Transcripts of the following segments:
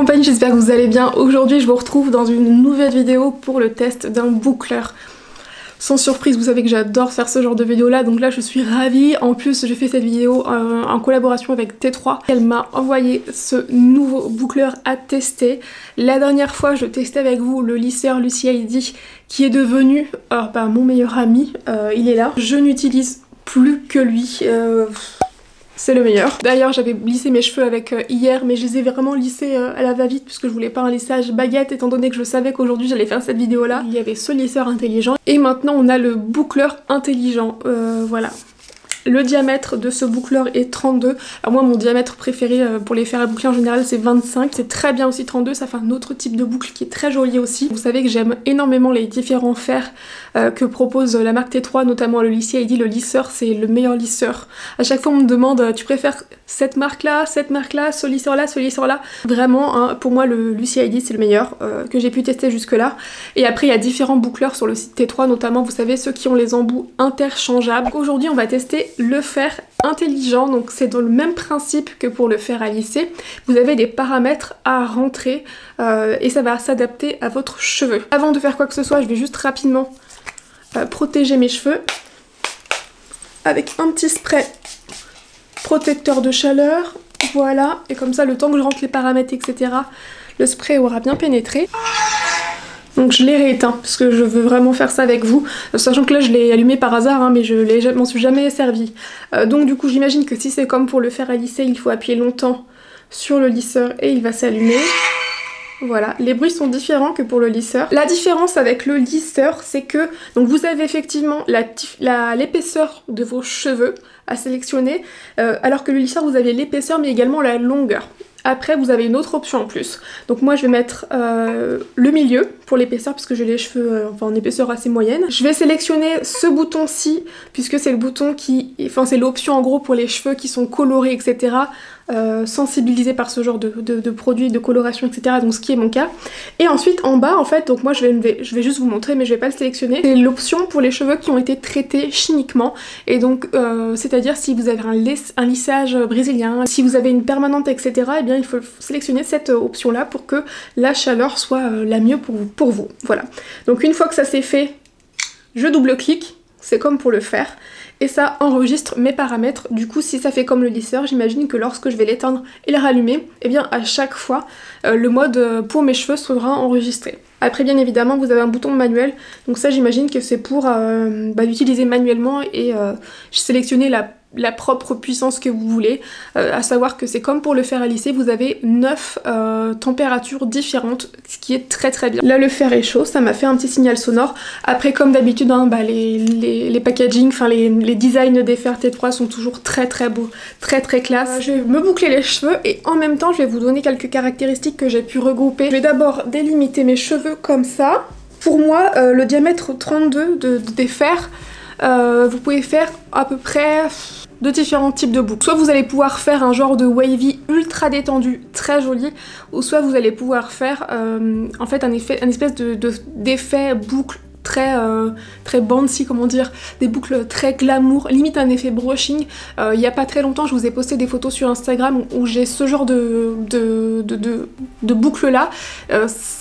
compagnie, j'espère que vous allez bien. Aujourd'hui je vous retrouve dans une nouvelle vidéo pour le test d'un boucleur. Sans surprise, vous savez que j'adore faire ce genre de vidéo là, donc là je suis ravie. En plus j'ai fait cette vidéo en collaboration avec T3. Elle m'a envoyé ce nouveau boucleur à tester. La dernière fois je testais avec vous le lisseur Lucy ID qui est devenu mon meilleur ami, il est là. Je n'utilise plus que lui. C'est le meilleur. D'ailleurs j'avais lissé mes cheveux avec hier, mais je les ai vraiment lissés à la va-vite puisque je voulais pas un lissage baguette étant donné que je savais qu'aujourd'hui j'allais faire cette vidéo là. Il y avait ce lisseur intelligent et maintenant on a le boucleur intelligent, voilà. Le diamètre de ce boucleur est 32. Alors moi mon diamètre préféré pour les fers à boucler en général c'est 25. C'est très bien aussi 32, ça fait un autre type de boucle qui est très joli aussi. Vous savez que j'aime énormément les différents fers que propose la marque T3, notamment le Lucy ID, le lisseur, c'est le meilleur lisseur. À chaque fois on me demande tu préfères cette marque là, ce lisseur là, ce lisseur là. Vraiment hein, pour moi le Lucy ID c'est le meilleur que j'ai pu tester jusque là. Et après il y a différents boucleurs sur le site T3, notamment vous savez ceux qui ont les embouts interchangeables. Aujourd'hui on va tester le fer intelligent, donc c'est dans le même principe que pour le fer à lisser. Vous avez des paramètres à rentrer et ça va s'adapter à votre cheveu. Avant de faire quoi que ce soit, je vais juste rapidement protéger mes cheveux avec un petit spray protecteur de chaleur, voilà, et comme ça le temps que je rentre les paramètres etc, le spray aura bien pénétré. Donc je l'ai rééteint parce que je veux vraiment faire ça avec vous, sachant que là je l'ai allumé par hasard hein, mais je m'en suis jamais servi. Donc du coup j'imagine que si c'est comme pour le fer à lisser, il faut appuyer longtemps sur le lisseur et il va s'allumer. Voilà, les bruits sont différents que pour le lisseur. La différence avec le lisseur, c'est que donc vous avez effectivement l'épaisseur de vos cheveux à sélectionner, alors que le lisseur vous avez l'épaisseur mais également la longueur. Après vous avez une autre option en plus. Donc moi je vais mettre le milieu pour l'épaisseur puisque j'ai les cheveux en épaisseur assez moyenne. Je vais sélectionner ce bouton-ci puisque c'est le bouton qui... Enfin c'est l'option en gros pour les cheveux qui sont colorés etc. Sensibilisés par ce genre de produits, de coloration etc. Donc ce qui est mon cas. Et ensuite en bas en fait, donc moi je vais juste vous montrer mais je vais pas le sélectionner. C'est l'option pour les cheveux qui ont été traités chimiquement. Et donc c'est-à-dire si vous avez un lissage brésilien, si vous avez une permanente etc. et bien il faut sélectionner cette option là pour que la chaleur soit la mieux pour vous. Voilà. Donc une fois que ça c'est fait, je double-clique, c'est comme pour le fer. Et ça enregistre mes paramètres. Du coup si ça fait comme le lisseur, j'imagine que lorsque je vais l'éteindre et le rallumer, et bien à chaque fois le mode pour mes cheveux sera enregistré. Après bien évidemment vous avez un bouton manuel, donc ça j'imagine que c'est pour l'utiliser manuellement et sélectionner la propre puissance que vous voulez, à savoir que c'est comme pour le fer à lisser, vous avez 9 températures différentes, ce qui est très très bien. Là le fer est chaud, ça m'a fait un petit signal sonore. Après comme d'habitude hein, les packaging, enfin les designs des fers T3 sont toujours très très beaux, très très classe. Je vais me boucler les cheveux et en même temps je vais vous donner quelques caractéristiques que j'ai pu regrouper. Je vais d'abord délimiter mes cheveux comme ça. Pour moi le diamètre 32 des fers, vous pouvez faire à peu près de différents types de boucles. Soit vous allez pouvoir faire un genre de wavy ultra détendu, très joli, ou soit vous allez pouvoir faire en fait un espèce d'effet boucle très bouncy, comment dire, des boucles très glamour, limite un effet brushing. Il y a pas très longtemps je vous ai posté des photos sur Instagram où j'ai ce genre de boucles là.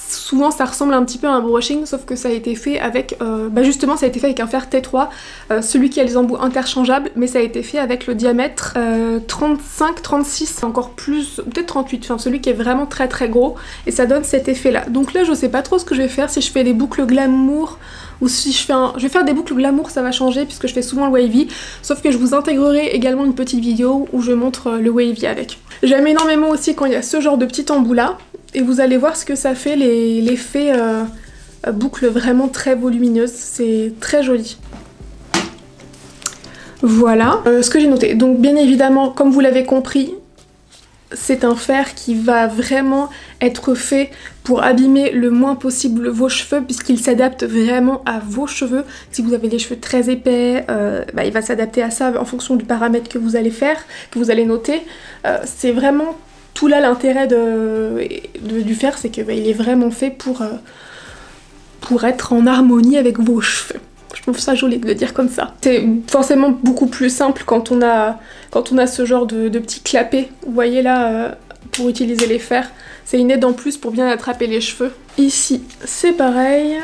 Souvent ça ressemble un petit peu à un brushing, sauf que ça a été fait avec justement ça a été fait avec un fer T3, celui qui a les embouts interchangeables, mais ça a été fait avec le diamètre 35-36, encore plus, peut-être 38, enfin celui qui est vraiment très très gros, et ça donne cet effet là. Donc là je sais pas trop ce que je vais faire, si je fais des boucles glamour ou si je vais faire des boucles glamour, ça va changer puisque je fais souvent le wavy, sauf que je vous intégrerai également une petite vidéo où je montre le wavy avec. J'aime énormément aussi quand il y a ce genre de petit embout là, et vous allez voir ce que ça fait, l'effet boucle vraiment très volumineuse, c'est très joli. Voilà ce que j'ai noté. Donc bien évidemment, comme vous l'avez compris, c'est un fer qui va vraiment être fait pour abîmer le moins possible vos cheveux puisqu'il s'adapte vraiment à vos cheveux. Si vous avez des cheveux très épais, il va s'adapter à ça en fonction du paramètre que vous allez faire, que vous allez noter. C'est vraiment tout là l'intérêt du fer, c'est qu'il est vraiment fait pour être en harmonie avec vos cheveux. Je trouve ça joli de le dire comme ça. C'est forcément beaucoup plus simple quand on a ce genre de petits clapets. Vous voyez là, pour utiliser les fers, C'est une aide en plus pour bien attraper les cheveux. Ici, c'est pareil.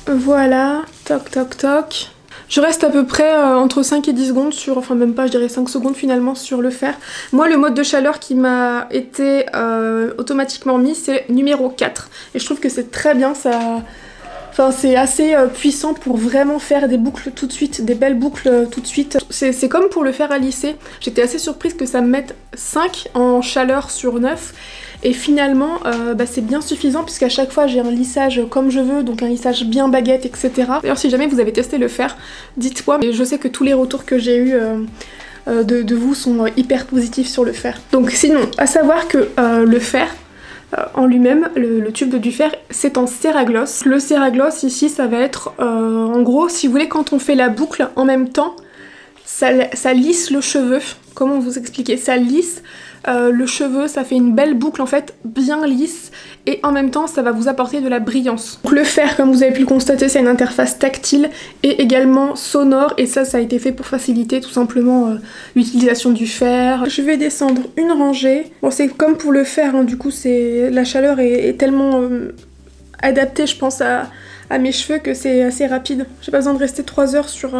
Voilà, toc toc toc. Je reste à peu près entre 5 et 10 secondes sur, enfin même pas, je dirais 5 secondes finalement sur le fer. Moi le mode de chaleur qui m'a été automatiquement mis c'est numéro 4. Et je trouve que c'est très bien, ça... Enfin c'est assez puissant pour vraiment faire des boucles tout de suite, des belles boucles tout de suite. C'est comme pour le fer à lisser, j'étais assez surprise que ça me mette 5 en chaleur sur 9. Et finalement, c'est bien suffisant puisqu'à chaque fois j'ai un lissage comme je veux, donc un lissage bien baguette, etc. D'ailleurs, si jamais vous avez testé le fer, dites-moi. Mais je sais que tous les retours que j'ai eu de vous sont hyper positifs sur le fer. Donc sinon, à savoir que le fer en lui-même, le tube du fer, c'est en céragloss. Le céragloss ici, ça va être en gros, si vous voulez, quand on fait la boucle en même temps, ça lisse le cheveu. Comment vous expliquer? Ça lisse le cheveu, ça fait une belle boucle en fait, bien lisse, et en même temps ça va vous apporter de la brillance. Donc le fer, comme vous avez pu le constater, c'est une interface tactile et également sonore, et ça a été fait pour faciliter tout simplement l'utilisation du fer. Je vais descendre une rangée. Bon, c'est comme pour le fer, hein, du coup la chaleur est tellement adaptée, je pense, à mes cheveux que c'est assez rapide. J'ai pas besoin de rester 3 heures sur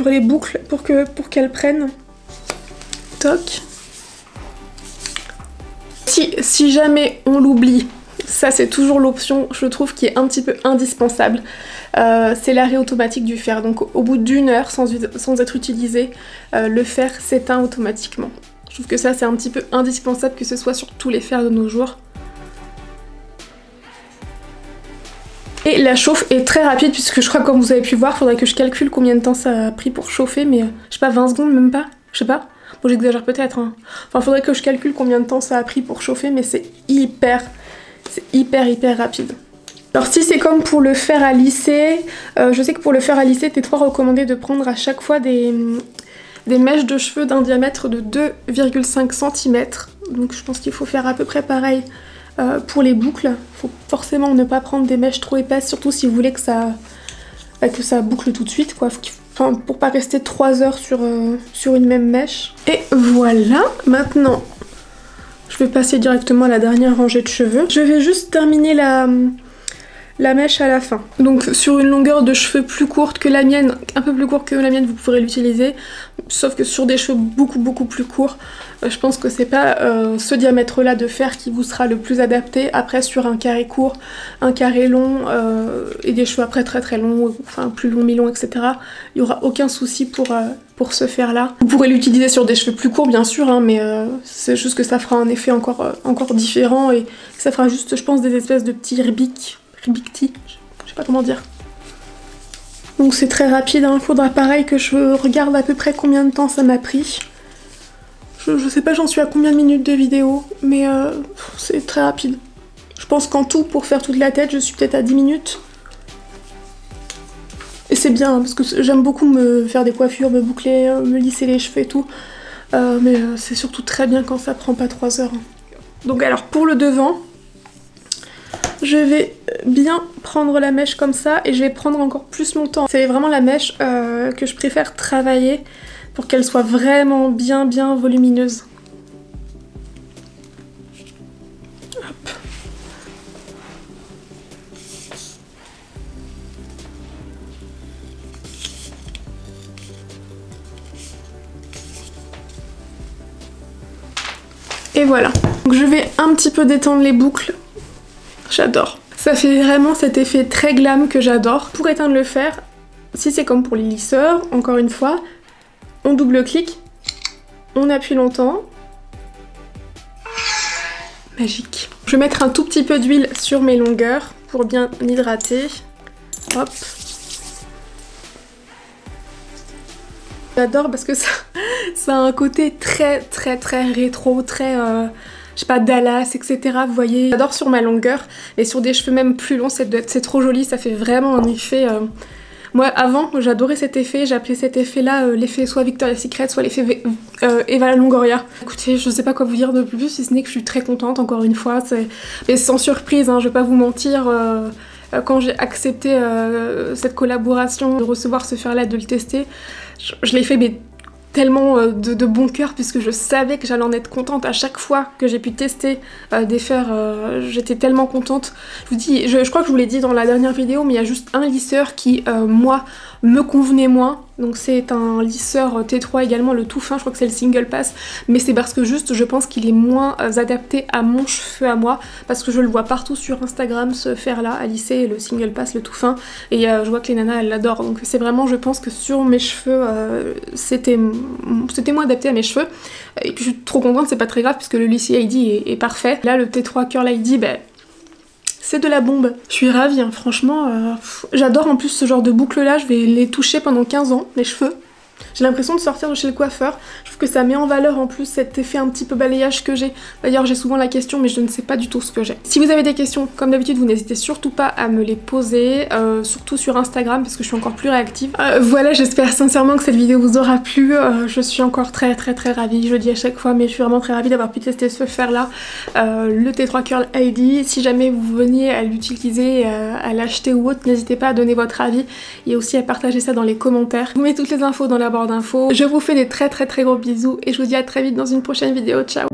les boucles pour qu'elles prennent. Toc. Si jamais on l'oublie, ça c'est toujours l'option, je trouve, qui est un petit peu indispensable, c'est l'arrêt automatique du fer. Donc au bout d'1 heure sans être utilisé, le fer s'éteint automatiquement. Je trouve que ça c'est un petit peu indispensable, que ce soit sur tous les fers de nos jours. Et la chauffe est très rapide puisque je crois que comme vous avez pu voir, faudrait que je calcule combien de temps ça a pris pour chauffer, mais je sais pas, 20 secondes même pas, je sais pas. Bon, j'exagère peut-être, hein. Enfin, faudrait que je calcule combien de temps ça a pris pour chauffer, mais c'est hyper rapide. Alors si c'est comme pour le fer à lisser, je sais que pour le fer à lisser, t'es trop recommandé de prendre à chaque fois des mèches de cheveux d'un diamètre de 2,5 cm. Donc je pense qu'il faut faire à peu près pareil pour les boucles. Faut forcément ne pas prendre des mèches trop épaisses, surtout si vous voulez que ça boucle tout de suite, quoi. Enfin, pour pas rester 3 heures sur une même mèche. Et voilà, maintenant je vais passer directement à la dernière rangée de cheveux. Je vais juste terminer la mèche à la fin. Donc sur une longueur de cheveux plus courte que la mienne, un peu plus courte que la mienne, vous pourrez l'utiliser. Sauf que sur des cheveux beaucoup plus courts, je pense que c'est pas ce diamètre là de fer qui vous sera le plus adapté. Après sur un carré court, un carré long et des cheveux après très longs, enfin plus longs, mi-longs, etc. Il n'y aura aucun souci pour ce fer là. Vous pourrez l'utiliser sur des cheveux plus courts bien sûr, hein, mais c'est juste que ça fera un effet encore différent et ça fera juste, je pense, des espèces de petits ribicti, je sais pas comment dire. Donc c'est très rapide, hein. Il faudra pareil que je regarde à peu près combien de temps ça m'a pris. Je sais pas j'en suis à combien de minutes de vidéo, mais c'est très rapide. Je pense qu'en tout, pour faire toute la tête, je suis peut-être à 10 minutes. Et c'est bien, hein, parce que j'aime beaucoup me faire des coiffures, me boucler, me lisser les cheveux et tout. Mais c'est surtout très bien quand ça prend pas 3 heures. Donc alors pour le devant, je vais bien prendre la mèche comme ça et je vais prendre encore plus mon temps. C'est vraiment la mèche que je préfère travailler pour qu'elle soit vraiment bien volumineuse. Hop. Et voilà. Donc je vais un petit peu détendre les boucles. J'adore. Ça fait vraiment cet effet très glam que j'adore. Pour éteindre le fer, si c'est comme pour les lisseurs, encore une fois, on double-clique, on appuie longtemps. Magique. Je vais mettre un tout petit peu d'huile sur mes longueurs pour bien l'hydrater. Hop. J'adore parce que ça a un côté très rétro, très... je sais pas, Dallas, etc. Vous voyez, j'adore sur ma longueur et sur des cheveux même plus longs, c'est trop joli, ça fait vraiment un effet... Moi avant, j'adorais cet effet, j'appelais cet effet-là l'effet soit Victoria's Secret, soit l'effet Eva Longoria. Écoutez, je sais pas quoi vous dire de plus, si ce n'est que je suis très contente, encore une fois, mais sans surprise, hein, je vais pas vous mentir, quand j'ai accepté cette collaboration, de recevoir ce fer-là, de le tester, je l'ai fait mais tellement de bon cœur puisque je savais que j'allais en être contente à chaque fois que j'ai pu tester des fers. J'étais tellement contente. Je vous dis, je crois que je vous l'ai dit dans la dernière vidéo, mais il y a juste un lisseur qui, moi, me convenait moins. Donc c'est un lisseur T3 également, le tout fin, je crois que c'est le Single Pass, mais c'est parce que juste je pense qu'il est moins adapté à mon cheveu à moi, parce que je le vois partout sur Instagram ce fer là, à lisser, le Single Pass, le tout fin, et je vois que les nanas elles l'adorent, donc c'est vraiment, je pense que sur mes cheveux c'était moins adapté à mes cheveux, et puis je suis trop contente, c'est pas très grave puisque le lissé ID est parfait. Là le T3 Curl ID, ben c'est de la bombe. Je suis ravie, hein, franchement. J'adore en plus ce genre de boucles là, je vais les toucher pendant 15 ans, les cheveux. J'ai l'impression de sortir de chez le coiffeur. Je trouve que ça met en valeur en plus cet effet un petit peu balayage que j'ai. D'ailleurs j'ai souvent la question mais je ne sais pas du tout ce que j'ai. Si vous avez des questions, comme d'habitude, vous n'hésitez surtout pas à me les poser, surtout sur Instagram parce que je suis encore plus réactive. Voilà, j'espère sincèrement que cette vidéo vous aura plu. Je suis encore très ravie, je le dis à chaque fois, mais je suis vraiment très ravie d'avoir pu tester ce fer là, le T3 Curl ID. Si jamais vous veniez à l'utiliser, à l'acheter ou autre, n'hésitez pas à donner votre avis et aussi à partager ça dans les commentaires. Je vous mets toutes les infos dans la barre d'infos. Je vous fais des très gros bisous et je vous dis à très vite dans une prochaine vidéo. Ciao!